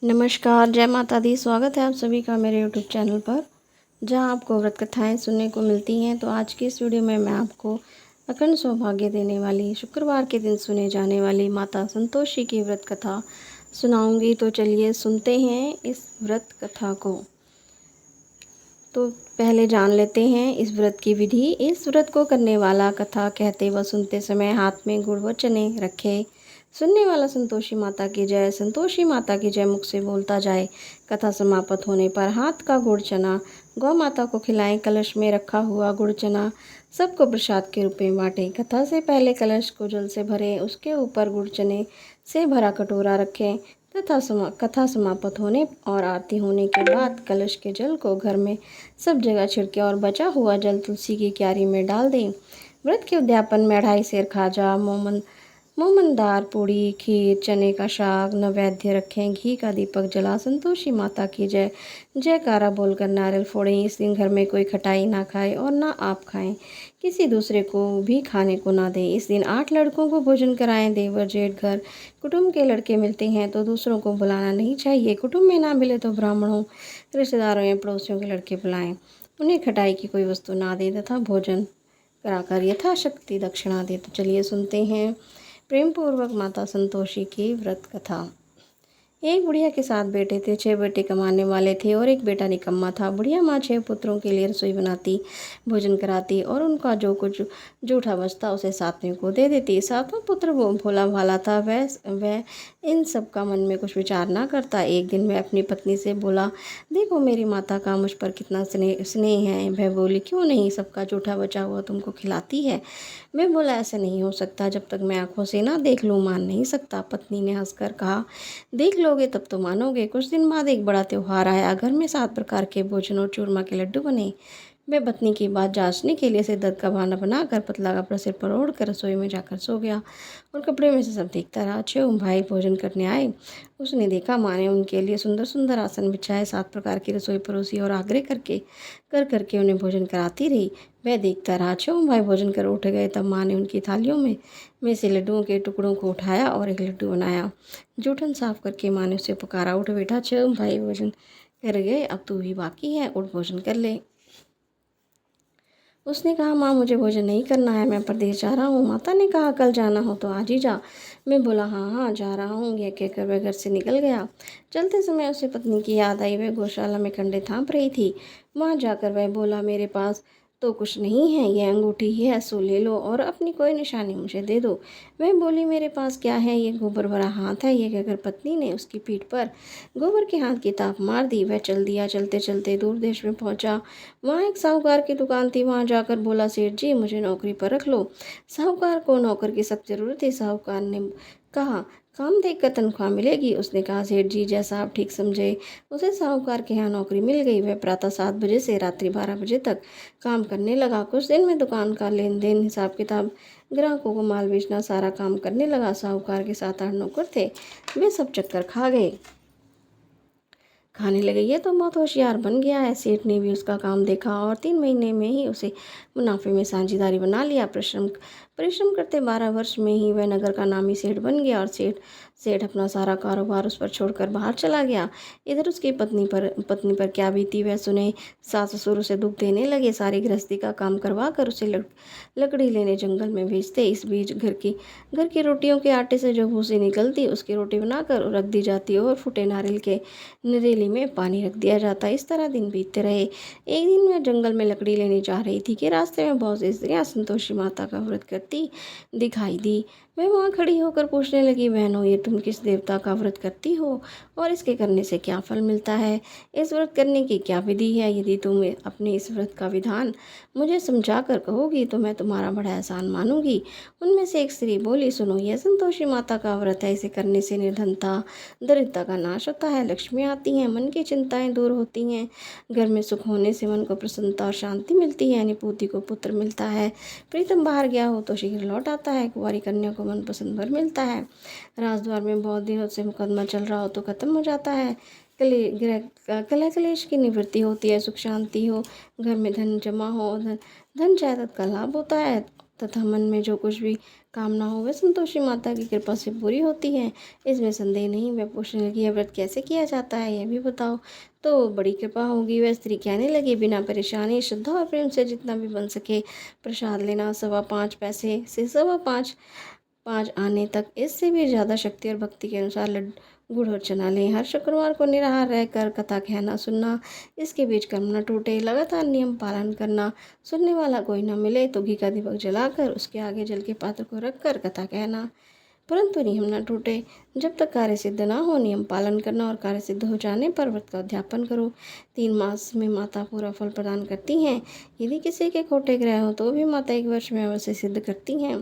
नमस्कार, जय माता दी। स्वागत है आप सभी का मेरे यूट्यूब चैनल पर, जहां आपको व्रत कथाएं सुनने को मिलती हैं। तो आज की इस वीडियो में मैं आपको अखंड सौभाग्य देने वाली शुक्रवार के दिन सुने जाने वाली माता संतोषी की व्रत कथा सुनाऊंगी। तो चलिए सुनते हैं इस व्रत कथा को। तो पहले जान लेते हैं इस व्रत की विधि। इस व्रत को करने वाला कथा कहते व सुनते समय हाथ में गुड़ व चने रखे। सुनने वाला संतोषी माता की जय, संतोषी माता की जय मुख से बोलता जाए। कथा समाप्त होने पर हाथ का गुड़ चना गौ माता को खिलाएं। कलश में रखा हुआ गुड़ चना सबको प्रसाद के रूप में बांटें। कथा से पहले कलश को जल से भरें, उसके ऊपर गुड़ चने से भरा कटोरा रखें तथा कथा समाप्त होने और आरती होने के बाद कलश के जल को घर में सब जगह छिड़कें और बचा हुआ जल तुलसी की क्यारी में डाल दें। व्रत के उद्यापन में 2.5 सेर खाजा, मोमनदार पूड़ी, खीर, चने का साग नैवेद्य रखें। घी का दीपक जला संतोषी माता की जय जयकारा बोलकर नारियल फोड़ें। इस दिन घर में कोई खटाई ना खाए और ना आप खाएं, किसी दूसरे को भी खाने को ना दें। इस दिन 8 लड़कों को भोजन कराएं। देवर जेठ घर कुटुंब के लड़के मिलते हैं तो दूसरों को बुलाना नहीं चाहिए। कुटुंब में ना मिले तो ब्राह्मणों, रिश्तेदारों या पड़ोसियों के लड़के बुलाएं। उन्हें खटाई की कोई वस्तु ना दें तथा भोजन कराकर यथाशक्ति दक्षिणा दें। तो चलिए सुनते हैं प्रेम पूर्वक माता संतोषी की व्रत कथा। एक बुढ़िया के 7 बेटे थे। 6 बेटे कमाने वाले थे और एक बेटा निकम्मा था। बुढ़िया माँ 6 पुत्रों के लिए रसोई बनाती, भोजन कराती और उनका जो कुछ जूठा बचता उसे सातवें को दे देती। सातवां पुत्र वो भोला भाला था। वह इन सब का मन में कुछ विचार ना करता। एक दिन वह अपनी पत्नी से बोला, देखो मेरी माता का मुझ पर कितना स्नेह है। वह बोली, क्यों नहीं, सबका जूठा बचा हुआ तुमको खिलाती है। वह बोला, ऐसा नहीं हो सकता, जब तक मैं आंखों से ना देख लूँ मान नहीं सकता। पत्नी ने हंसकर कहा, देख लोगे तब तो मानोगे। कुछ दिन बाद एक बड़ा त्योहार आया। घर में 7 प्रकार के भोजन और चूरमा के लड्डू बने। वह पत्नी की बात जांचने के लिए सिरदर्द का बहाना बनाकर पतला कपड़ा सिर पर ओढ़कर रसोई में जाकर सो गया और कपड़े में से सब देखता रहा। 6 भाई भोजन करने आए। उसने देखा माँ ने उनके लिए सुंदर सुंदर आसन बिछाए, 7 प्रकार की रसोई परोसी और आग्रह करके उन्हें भोजन कराती रही। वह देखता रहा। 6 भाई भोजन कर उठ गए। तब माँ ने उनकी थालियों में से लड्डुओं के टुकड़ों को उठाया और एक लड्डू बनाया। जूठन साफ करके माँ ने उसे पुकारा, उठ बेटा, 6 भाई भोजन कर गए, अब तू भी बाकी है, उठ भोजन कर ले। उसने कहा, माँ मुझे भोजन नहीं करना है, मैं परदेश जा रहा हूँ। माता ने कहा, कल जाना हो तो आज ही जा। मैं बोला, हाँ हाँ जा रहा हूँ, यह कहकर वह घर से निकल गया। चलते समय उसे पत्नी की याद आई। वह गौशाला में कंडे थाप रही थी। वहाँ जाकर वह बोला, मेरे पास तो कुछ नहीं है, यह अंगूठी है, सो ले लो और अपनी कोई निशानी मुझे दे दो। वह बोली, मेरे पास क्या है, ये गोबर भरा हाथ है। यह कहकर पत्नी ने उसकी पीठ पर गोबर के हाथ की ताप मार दी। वह चल दिया। चलते चलते दूर देश में पहुंचा। वहाँ एक साहूकार की दुकान थी। वहाँ जाकर बोला, सेठ जी मुझे नौकरी पर रख लो। साहूकार को नौकर की सख्त जरूरत थी। साहूकार ने कहा, काम देख कर तनख्वाह मिलेगी। उसने कहा, सेठ जी जैसा आप ठीक समझे। उसे साहूकार के यहाँ नौकरी मिल गई। वह प्रातः 7 बजे से रात्रि 12 बजे तक काम करने लगा। कुछ दिन में दुकान का लेन देन, हिसाब किताब, ग्राहकों को माल बेचना, सारा काम करने लगा। साहूकार के 7-8 नौकर थे, वे सब चक्कर खाने लगे। ये तो बहुत होशियार बन गया है। सेठ ने भी उसका काम देखा और 3 महीने में ही उसे मुनाफे में साझेदारी बना लिया। परिश्रम परिश्रम करते 12 वर्ष में ही वह नगर का नामी सेठ बन गया और सेठ सेठ अपना सारा कारोबार उस पर छोड़कर बाहर चला गया। इधर उसकी पत्नी पर क्या बीती वह सुने। सास ससुर उसे दुख देने लगे। सारी गृहस्थी का काम करवा कर उसे लकड़ी लेने जंगल में भेजते। इस बीच घर की रोटियों के आटे से जो भूसी निकलती उसकी रोटी बनाकर रख दी जाती और फूटे नारियल के नरेली में पानी रख दिया जाता। इस तरह दिन बीतते रहे। एक दिन वह जंगल में लकड़ी लेने जा रही थी कि रास्ते में बहुत सी स्त्रियां संतोषी माता का व्रत करती दिखाई दी। वह वहाँ खड़ी होकर पूछने लगी, बहनों ये तुम किस देवता का व्रत करती हो और इसके करने से क्या फल मिलता है? इस व्रत करने की क्या विधि है? यदि तुम अपने इस व्रत का विधान मुझे समझा कर कहोगी तो मैं तुम्हारा बड़ा एहसान मानूंगी। उनमें से एक स्त्री बोली, सुनो, यह संतोषी माता का व्रत है। इसे करने से निर्धनता दरिद्रता का नाश होता है, लक्ष्मी आती हैं, मन की चिंताएं दूर होती हैं, घर में सुख होने से मन को प्रसन्नता और शांति मिलती है, यानी पूती को पुत्र मिलता है, प्रीतम बाहर गया हो तो शीघ्र लौट आता है, कुंवारी कन्या को मनपसंद वर मिलता है, राजद्वार में बहुत दिनों से मुकदमा चल रहा हो तो खत्म हो जाता है, कलह कलेश की निवृत्ति होती है, सुख शांति हो, घर में धन जमा हो, धन जायदाद का लाभ होता है, तथा मन में जो कुछ भी कामना हो वह संतोषी माता की कृपा से पूरी होती है, इसमें संदेह नहीं। वह पूछने लगी, यह व्रत कैसे किया जाता है, यह भी बताओ। तो बड़ी कृपा होगी। वह स्त्री कहने लगी, बिना परेशानी, श्रद्धा और प्रेम से जितना भी बन सके प्रसाद लेना। 5.25 पैसे से 5.25 आने तक, इससे भी ज़्यादा शक्ति और भक्ति के अनुसार गुड़ और चना लें। हर शुक्रवार को निराहार रहकर कथा कहना सुनना, इसके बीच कर्म न टूटे। लगातार नियम पालन करना। सुनने वाला कोई न मिले तो घी का दीपक जलाकर उसके आगे जल के पात्र को रखकर कथा कहना, परंतु नियम न टूटे। जब तक कार्य सिद्ध ना हो नियम पालन करना, और कार्य सिद्ध हो जाने पर व्रत का उद्यापन करो। 3 मास में माता पूरा फल प्रदान करती हैं। यदि किसी के खोटे ग्रह हो तो भी माता 1 वर्ष में अवश्य सिद्ध करती हैं।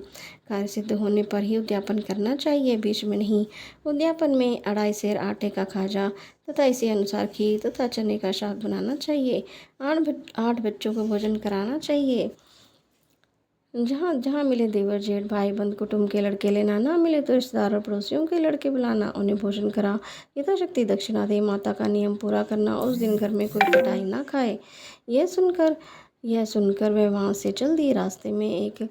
कार्य सिद्ध होने पर ही उद्यापन करना चाहिए, बीच में नहीं। उद्यापन में 2.5 सेर आटे का खाजा तथा इसी अनुसार खीर तथा चने का शाक बनाना चाहिए। 8 बच्चों को भोजन कराना चाहिए। जहाँ जहाँ मिले देवर जेठ भाई बंद कुटुंब के लड़के लेना, ना मिले तो रिश्तेदार और पड़ोसियों के लड़के बुलाना, उन्हें भोजन करा। यथाशक्ति दक्षिणा दे। माता का नियम पूरा करना। उस दिन घर में कोई पिटाई ना खाए। यह सुनकर वह वहाँ से चल दी। रास्ते में एक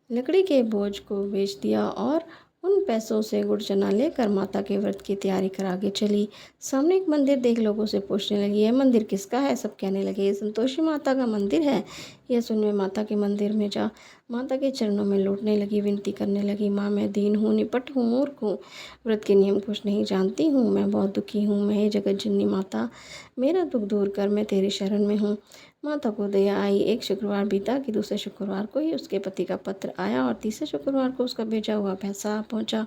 लकड़ी के बोझ को बेच दिया और उन पैसों से गुड़ चना लेकर माता के व्रत की तैयारी कर आगे चली। सामने एक मंदिर देख लोगों से पूछने लगी, यह मंदिर किसका है? सब कहने लगे, ये संतोषी माता का मंदिर है। यह सुनने माता के मंदिर में जा माता के चरणों में लौटने लगी, विनती करने लगी, माँ मैं दीन हूँ, निपट हूँ, मूर्ख हूँ, व्रत के नियम कुछ नहीं जानती हूँ, मैं बहुत दुखी हूँ। मैं हे जगत जननी माता, मेरा दुख दूर कर, मैं तेरी शरण में हूँ। माता को दया आई। एक शुक्रवार बीता कि दूसरे शुक्रवार को ही उसके पति का पत्र आया और तीसरे शुक्रवार को उसका भेजा हुआ पैसा पहुंचा।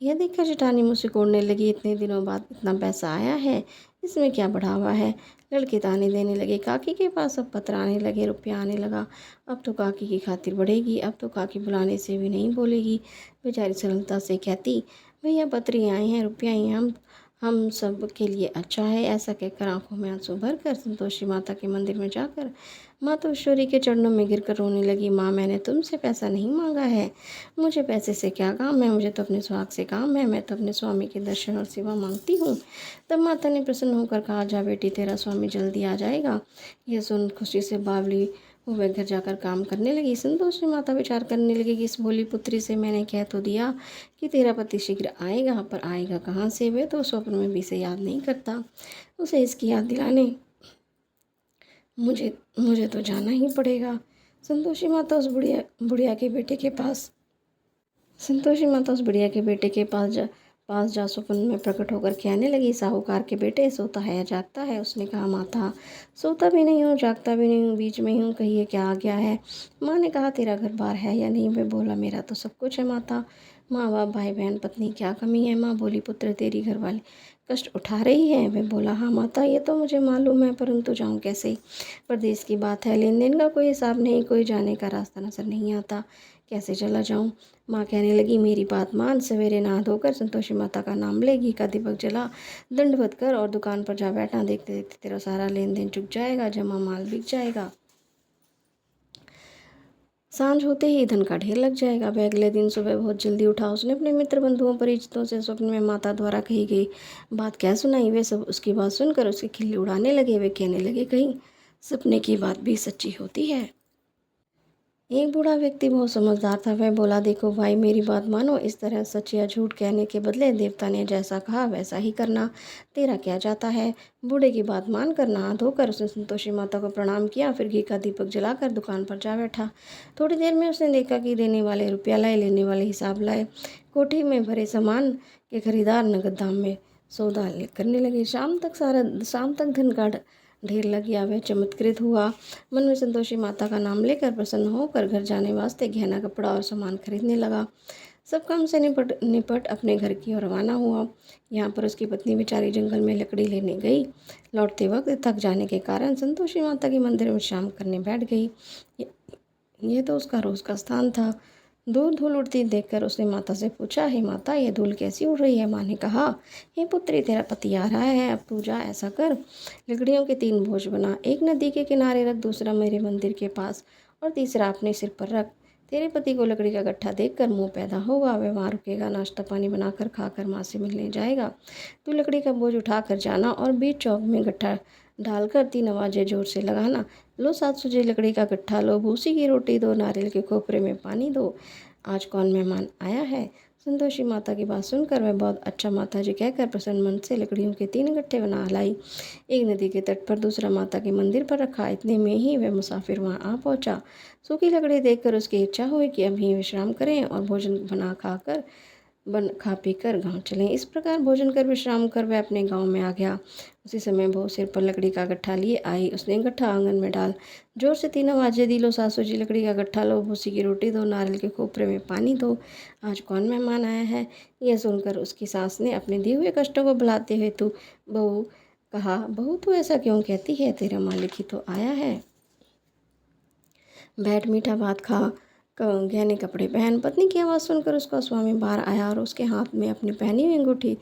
यह देखकर जेठानी मुँह सिकोड़ने लगी, इतने दिनों बाद इतना पैसा आया है, इसमें क्या बढ़ावा है? लड़के ताने देने लगे। काकी के पास अब पत्र आने लगे, रुपया आने लगा। अब तो काकी की खातिर बढ़ेगी, अब तो काकी बुलाने से भी नहीं बोलेगी। बेचारी सरलता से कहती, भैया पत्र ही आए हैं, रुपया ही, हम सब के लिए अच्छा है। ऐसा कहकर आंखों में आंसू भरकर संतोषी माता के मंदिर में जाकर माता ईश्वरी के चरणों में गिरकर रोने लगी। माँ मैंने तुमसे पैसा नहीं मांगा है, मुझे पैसे से क्या काम है, मुझे तो अपने सुहाग से काम है, मैं तो अपने स्वामी के दर्शन और सेवा मांगती हूँ। तब माता ने प्रसन्न होकर कहा, जा बेटी तेरा स्वामी जल्दी आ जाएगा। यह सुन खुशी से बावली वह घर जाकर काम करने लगी। संतोषी माता विचार करने लगी कि इस भोली पुत्री से मैंने कह तो दिया कि तेरा पति शीघ्र आएगा, पर आएगा कहाँ से? वह तो स्वप्न में भी से याद नहीं करता। उसे इसकी याद दिलाने मुझे तो जाना ही पड़ेगा। संतोषी माता उस बुढ़िया के बेटे के पास पास जा स्वप्न में प्रकट होकर कहने लगी, साहूकार के बेटे, सोता है या जागता है? उसने कहा, माता सोता भी नहीं हूँ, जागता भी नहीं हूँ, बीच में ही हूँ, कहिए क्या आ गया है? माँ ने कहा, तेरा घर बार है या नहीं? वह बोला, मेरा तो सब कुछ है माता, माँ बाप भाई बहन पत्नी, क्या कमी है? माँ बोली, पुत्र तेरी घरवाली कष्ट उठा रही है। वह बोला, हाँ माता ये तो मुझे मालूम है, परंतु जाऊँ कैसे? परदेश की बात है, लेन देन का कोई हिसाब नहीं, कोई जाने का रास्ता नजर नहीं आता, कैसे चला जाऊँ? माँ कहने लगी, मेरी बात मान, सवेरे नहा धोकर संतोषी माता का नाम ले, घी का दीपक जला, दंडवत कर और दुकान पर जा बैठना। देखते देखते तेरा सारा लेन देन चुक जाएगा, जमा माल बिक जाएगा, सांझ होते ही धन का ढेर लग जाएगा। वह अगले दिन सुबह बहुत जल्दी उठा। उसने अपने मित्र बंधुओं परिचितों से स्वप्न में माता द्वारा कही गई बात क्या सुनाई। वे सब उसकी बात सुनकर उसकी खिल्ली उड़ाने लगे। वे कहने लगे, कहीं सपने की बात भी सच्ची होती है। एक बूढ़ा व्यक्ति बहुत समझदार था। वह बोला, देखो भाई, मेरी बात मानो, इस तरह सच या झूठ कहने के बदले देवता ने जैसा कहा वैसा ही करना। तेरा क्या जाता है? बूढ़े की बात मानकर नहा धोकर उसने संतोषी माता को प्रणाम किया, फिर घी का दीपक जलाकर दुकान पर जा बैठा। थोड़ी देर में उसने देखा कि देने वाले रुपया लाए, लेने वाले हिसाब लाए। कोठी में भरे सामान के खरीदार नगद दाम में सौदा करने लगे। शाम तक धन का ढेर लग गया। वह चमत्कृत हुआ। मन में संतोषी माता का नाम लेकर प्रसन्न होकर घर जाने वास्ते गहना कपड़ा और सामान खरीदने लगा। सब काम से निपट अपने घर की ओर रवाना हुआ। यहाँ पर उसकी पत्नी बेचारी जंगल में लकड़ी लेने गई। लौटते वक्त थक जाने के कारण संतोषी माता के मंदिर में विश्राम करने बैठ गई। ये तो उसका रोज का स्थान था। दूर धूल उड़ती देखकर उसने माता से पूछा, हे माता, ये धूल कैसी उड़ रही है? माँ ने कहा, हे पुत्री, तेरा पति आ रहा है, अब तू जा, ऐसा कर, लकड़ियों के 3 बोझ बना, एक नदी के किनारे रख, दूसरा मेरे मंदिर के पास और तीसरा अपने सिर पर रख। तेरे पति को लकड़ी का गट्ठा देखकर मुंह पैदा होगा, वह वहाँ रुकेगा, नाश्ता पानी बनाकर खाकर माँ से मिलने जाएगा। तू लकड़ी का बोझ उठा कर जाना और बीच चौक में गट्ठा डालकर 3 आवाज़ें ज़ोर से लगाना। लो 7 सूजी लकड़ी का गट्ठा, लो भूसी की रोटी दो, नारियल के कोपरे में पानी दो, आज कौन मेहमान आया है। संतोषी माता की बात सुनकर वह बहुत अच्छा माता जी कहकर प्रसन्न मन से लकड़ियों के 3 गट्ठे बना लाई। एक नदी के तट पर, दूसरा माता के मंदिर पर रखा। इतने में ही वह मुसाफिर वहां आ पहुंचा। सूखी लकड़ी देखकर उसकी इच्छा हुई कि अब यहीं विश्राम करें और भोजन खा पी कर गाँव चलें। इस प्रकार भोजन कर विश्राम कर वह अपने गाँव में आ गया। उसी समय बहू सिर पर लकड़ी का गट्ठा लिए आई। उसने गट्ठा आंगन में डाल जोर से 3 आवाज़ें दी, लो सासू जी लकड़ी का गट्ठा, लो भूसी की रोटी दो, नारियल के कोपरे में पानी दो, आज कौन मेहमान आया है। यह सुनकर उसकी सास ने अपने दिए हुए कष्टों को भुलाते हुए बहू तू ऐसा क्यों कहती है, तेरा मालिक ही तो आया है। बैठ मीठा भात खा, गहने कपड़े पहन। पत्नी की आवाज़ सुनकर उसका स्वामी बाहर आया और उसके हाथ में अपनी पहनी हुई अंगूठी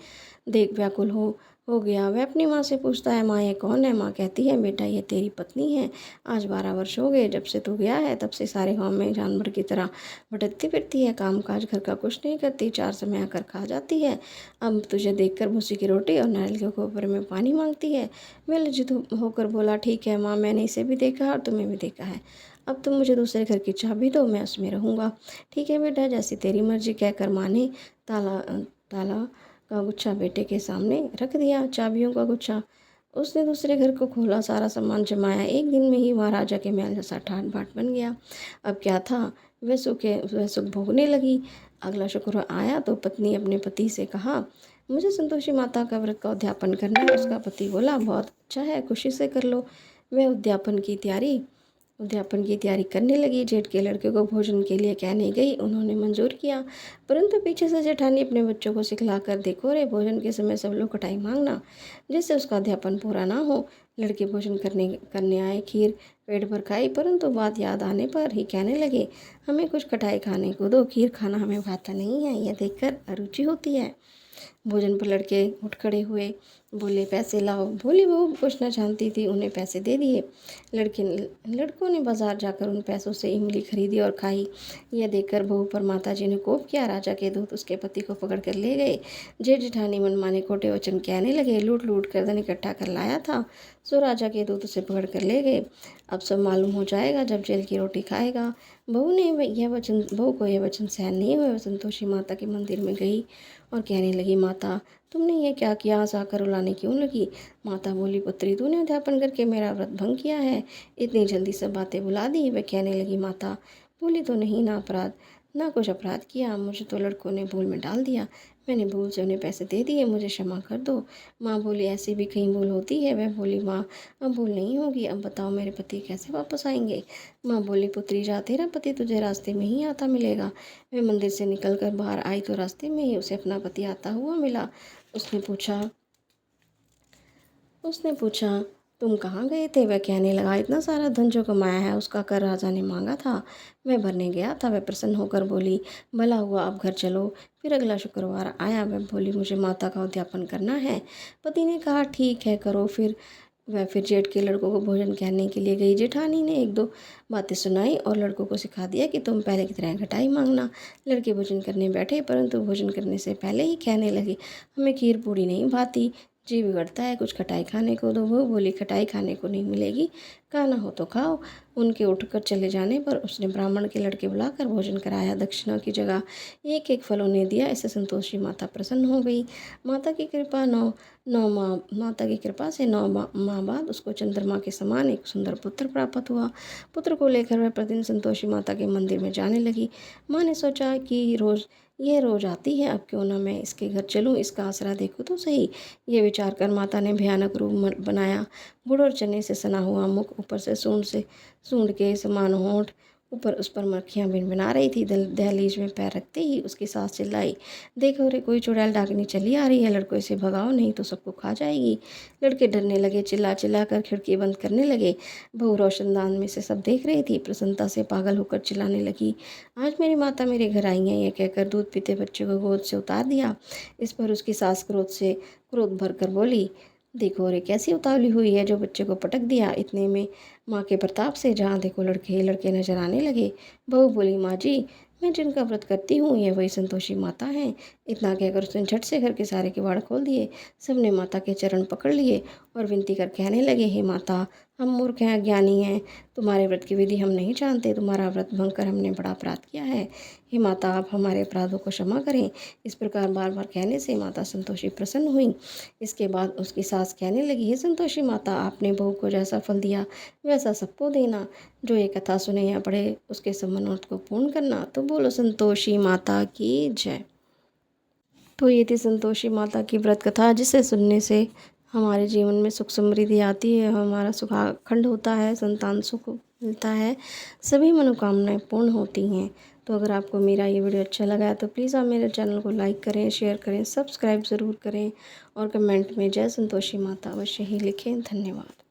देख व्याकुल हो गया। वह अपनी माँ से पूछता है, माँ ये कौन है। माँ कहती है, बेटा ये तेरी पत्नी है। आज 12 वर्ष हो गए जब से तू गया है, तब से सारे गांव में जानवर की तरह भटकती फिरती है, काम काज घर का कुछ नहीं करती, 4 समय आकर खा जाती है। अब तुझे देखकर भूसी की रोटी और नारियल के कोपरे में पानी मांगती है। वह लज्जित होकर बोला, ठीक है माँ, मैंने इसे भी देखा और तुम्हें भी देखा है। अब तुम मुझे दूसरे घर की चाबी दो, मैं उसमें रहूँगा। ठीक है बेटा, जैसी तेरी मर्जी, कहकर माँ ने ताला ताला का गुच्छा बेटे के सामने रख दिया, चाबियों का गुच्छा। उसने दूसरे घर को खोला, सारा सामान जमाया। एक दिन में ही महाराजा के महल जैसा ठाट बाट बन गया। अब क्या था, वह सुख भोगने लगी। अगला शुक्र आया तो पत्नी अपने पति से कहा, मुझे संतोषी माता का व्रत का उद्यापन करना है। उसका पति बोला, बहुत अच्छा है, खुशी से कर लो। वह उद्यापन की तैयारी करने लगी। जेठ के लड़के को भोजन के लिए कहने गई, उन्होंने मंजूर किया, परंतु पीछे से जेठानी अपने बच्चों को सिखला कर, देखो रे, भोजन के समय सब लोग कटाई मांगना, जिससे उसका अध्यापन पूरा ना हो। लड़के भोजन करने आए, खीर पेट भर खाई, परंतु बात याद आने पर ही कहने लगे, हमें कुछ कटाई खाने को दो, खीर खाना हमें भाता नहीं है, यह देखकर अरुचि होती है। भोजन पर लड़के उठ खड़े हुए, बोले, पैसे लाओ। भोली बहू पूछना चाहती थी, उन्हें पैसे दे दिए। लड़कों ने बाजार जाकर उन पैसों से इमली खरीदी और खाई। यह देखकर बहू पर माता जी ने कोप किया। राजा के दूत उसके पति को पकड़ कर ले गए। जेठ जेठानी मनमाने खोटे वचन कहने लगे, लूट लूट कर धन इकट्ठा कर लाया था, सो राजा के दूत उसे पकड़ कर ले गए। अब सब मालूम हो जाएगा जब जेल की रोटी खाएगा। बहू को यह वचन सहन नहीं हुए। संतोषी माता के मंदिर में गई और कहने लगी, माता तुमने ये क्या किया, आज आकर रुलाने क्यों लगी। माता बोली, पुत्री तूने अध्यापन करके मेरा व्रत भंग किया है, इतनी जल्दी सब बातें भुला दी। वह कहने लगी, माता बोली तो नहीं ना कुछ अपराध किया, मुझे तो लड़कों ने भूल में डाल दिया, मैंने भूल से उन्हें पैसे दे दिए, मुझे क्षमा कर दो। माँ बोली, ऐसी भी कहीं भूल होती है। वह बोली, माँ अब भूल नहीं होगी, अब बताओ मेरे पति कैसे वापस आएंगे। माँ बोली, पुत्री जा, तेरा पति तुझे रास्ते में ही आता मिलेगा। वह मंदिर से निकल कर बाहर आई तो रास्ते में ही उसे अपना पति आता हुआ मिला। उसने पूछा तुम कहाँ गए थे। वह कहने लगा, इतना सारा धन जो कमाया है उसका कर राजा ने मांगा था, वह भरने गया था। वह प्रसन्न होकर बोली, भला हुआ, अब घर चलो। फिर अगला शुक्रवार आया। वह बोली, मुझे माता का उद्यापन करना है। पति ने कहा, ठीक है करो। फिर जेठ के लड़कों को भोजन कहने के लिए गई। जेठानी ने 1-2 बातें सुनाई और लड़कों को सिखा दिया कि तुम पहले की तरह घटाई मांगना। लड़के भोजन करने बैठे, परंतु भोजन करने से पहले ही कहने लगे, हमें खीर पूड़ी नहीं भाती, जी बिगड़ता है, कुछ खटाई खाने को दो। वो बोली, खटाई खाने को नहीं मिलेगी, खाना हो तो खाओ। उनके उठकर चले जाने पर उसने ब्राह्मण के लड़के बुलाकर भोजन कराया। दक्षिणा की जगह 1-1 फल उन्हें दिया। इससे संतोषी माता प्रसन्न हो गई। माता की कृपा से 9 माह बाद उसको चंद्रमा के समान एक सुंदर पुत्र प्राप्त हुआ। पुत्र को लेकर वह प्रतिदिन संतोषी माता के मंदिर में जाने लगी। माँ ने सोचा कि यह रोज आती है, अब क्यों ना मैं इसके घर चलूं, इसका आसरा देखूं तो सही। ये विचार कर माता ने भयानक रूप बनाया। गुड़ और चने से सना हुआ मुख, ऊपर से सूंड के समान होंठ, ऊपर उस पर मक्खियाँ भिनभिना रही थी। दहलीज में पैर रखते ही उसकी सास चिल्लाई, देखो रे, कोई चुड़ैल डाकनी चली आ रही है, लड़कों इसे भगाओ नहीं तो सबको खा जाएगी। लड़के डरने लगे, चिल्ला चिल्ला कर खिड़की बंद करने लगे। बहू रोशनदान में से सब देख रही थी, प्रसन्नता से पागल होकर चिल्लाने लगी, आज मेरी माता मेरे घर आई है। यह कहकर दूध पीते बच्चे को गोद से उतार दिया। इस पर उसकी सास क्रोध भर कर बोली, देखो रे, कैसी उतावली हुई है, जो बच्चे को पटक दिया। इतने में माँ के प्रताप से जहाँ देखो लड़के लड़के नजर आने लगे। बहू बोली, माँ जी, मैं जिनका व्रत करती हूँ ये वही संतोषी माता हैं। इतना कहकर उसने झट से घर के सारे किवाड़ खोल दिए। सबने माता के चरण पकड़ लिए और विनती कर कहने लगे, हे माता, हम मूर्ख हैं, अज्ञानी हैं, तुम्हारे व्रत की विधि हम नहीं जानते, तुम्हारा व्रत भंग कर हमने बड़ा अपराध किया है। हे माता, आप हमारे अपराधों को क्षमा करें। इस प्रकार बार बार कहने से माता संतोषी प्रसन्न हुई। इसके बाद उसकी सास कहने लगी, हे संतोषी माता, आपने बहू को जैसा फल दिया वैसा सबको देना। जो ये कथा सुने या पढ़े उसके सब मनोरथ को पूर्ण करना। तो बोलो संतोषी माता की जय। तो ये थी संतोषी माता की व्रत कथा, जिसे सुनने से हमारे जीवन में सुख समृद्धि आती है, हमारा सुखाखंड होता है, संतान सुख मिलता है, सभी मनोकामनाएं पूर्ण होती हैं। तो अगर आपको मेरा ये वीडियो अच्छा लगा है तो प्लीज़ आप मेरे चैनल को लाइक करें, शेयर करें, सब्सक्राइब ज़रूर करें और कमेंट में जय संतोषी माता अवश्य ही लिखें। धन्यवाद।